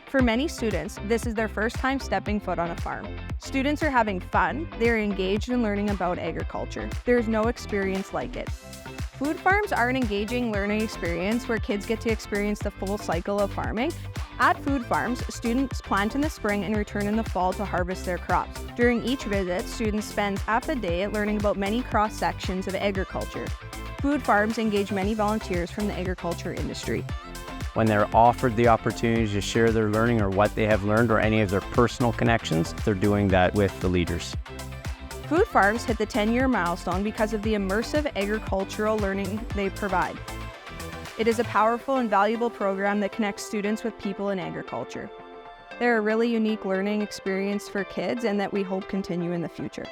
For many students, this is their first time stepping foot on a farm. Students are having fun, they are engaged in learning about agriculture. There is no experience like it. Food farms are an engaging learning experience where kids get to experience the full cycle of farming. At food farms, students plant in the spring and return in the fall to harvest their crops. During each visit, students spend half a day learning about many cross-sections of agriculture. Food farms engage many volunteers from the agriculture industry. When they're offered the opportunity to share their learning or what they have learned or any of their personal connections, they're doing that with the leaders. Food farms hit the 10-year milestone because of the immersive agricultural learning they provide. It is a powerful and valuable program that connects students with people in agriculture. They're a really unique learning experience for kids and that we hope continue in the future.